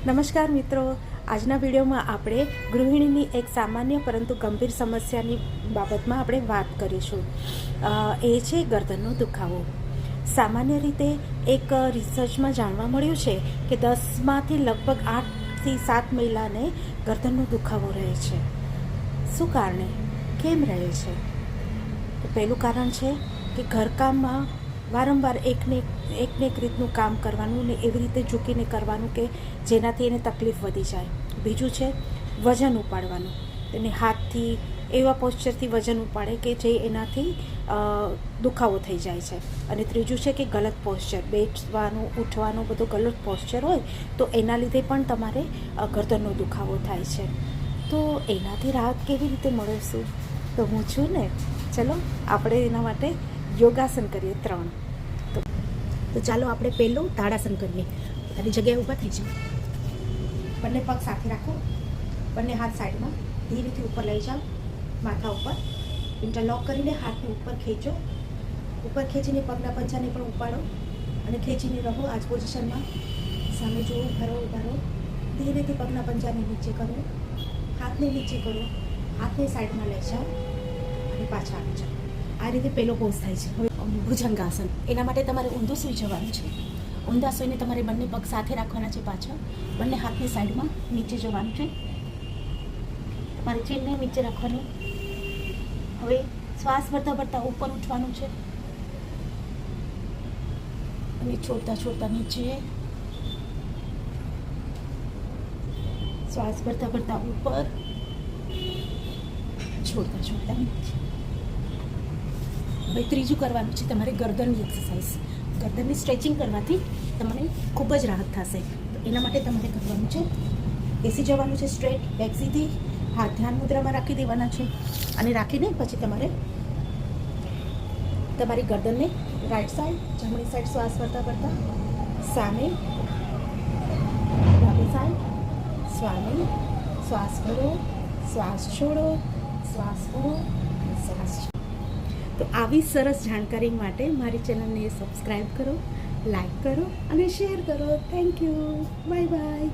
નમસ્કાર મિત્રો, આજના વિડીયોમાં આપણે ગૃહિણીની એક સામાન્ય પરંતુ ગંભીર સમસ્યાની બાબતમાં આપણે વાત કરીશું. એ છે ગરદનનો દુખાવો. સામાન્ય રીતે એક રિસર્ચમાં જાણવા મળ્યું છે કે 10માંથી લગભગ 8થી 7 મહિલાને ગરદનનો દુખાવો રહે છે. શું કારણે? કેમ રહે છે? તો પહેલું કારણ છે કે ઘરકામમાં વારંવાર એકને એક રીતનું કામ કરવાનું ને એવી રીતે ઝૂકીને કરવાનું કે જેનાથી એને તકલીફ વધી જાય. બીજું છે વજન ઉપાડવાનું, તેને હાથથી એવા પોસ્ચરથી વજન ઉપાડે કે જે એનાથી દુખાવો થઈ જાય છે. અને ત્રીજું છે કે ગલત પોસ્ચર, બેસવાનું ઉઠવાનું બધો ગલત પોસ્ચર હોય તો એના લીધે પણ તમારે ગરદનનો દુખાવો થાય છે. તો એનાથી રાહત કેવી રીતે મળીશું? તો હું છું ને, ચલો આપણે એના માટે યોગાસન કરીએ 3. તો ચાલો આપણે પહેલું તાડાસન કરીએ. પોતાની જગ્યાએ ઊભા થઈ જાઓ, બંને પગ સાથે રાખો, બંને હાથ સાઈડમાં, ધીરેથી ઉપર લઈ જાઓ, માથા ઉપર ઇન્ટરલોક કરીને હાથને ઉપર ખેંચો. ઉપર ખેંચીને પગના પંજાને પણ ઉપાડો અને ખેંચીને રહો આ જ પોઝિશનમાં. સામે જુઓ, ઉભા રહો. ધીરેથી પગના પંજાને નીચે કરો, હાથને નીચે કરો, હાથને સાઈડમાં લઈ જાઓ અને પાછા આવી જાઓ. આ રીતે પહેલો પોઝ થાય છે. હવે ભુજંગાસન, એના માટે તમારે ઊંધું સૂઈ જવાનું છે. ઊંધા સૂઈને તમારે બંને પગ સાથે રાખવાના છે, પાછળ બંને હાથની સાઈડમાં નીચે જવાનું છે. તમારે ચીનને નીચે રાખવાની. હવે શ્વાસ ભરતા ભરતા ઉપર ઉઠવાનું છે અને છોડતા છોડતા નીચે. શ્વાસ ભરતા ભરતા ઉપર, છોડતા છોડતા નીચે. હવે ત્રીજું કરવાનું છે તમારે ગરદનની એક્સરસાઇઝ. ગરદનની સ્ટ્રેચિંગ કરવાથી તમને ખૂબ જ રાહત થશે. તો એના માટે તમારે કરવાનું છે, બેસી જવાનું છે સ્ટ્રેટ, બેક સીધી, હાથ ધ્યાન મુદ્રામાં રાખી દેવાના છે અને રાખીને પછી તમારે તમારી ગરદનને રાઈટ સાઈડ, જમણી સાઈડ શ્વાસ ભરતા ભરતા સામે, ડાબી સાઈડ, સામે, શ્વાસ ભરો, શ્વાસ છોડો, શ્વાસ ભરો, શ્વાસ છોડો. તો આવી સરસ જાણકારી માટે મારી ચેનલને સબસ્ક્રાઈબ કરો, લાઈક કરો અને શેર કરો. Thank you. Bye bye.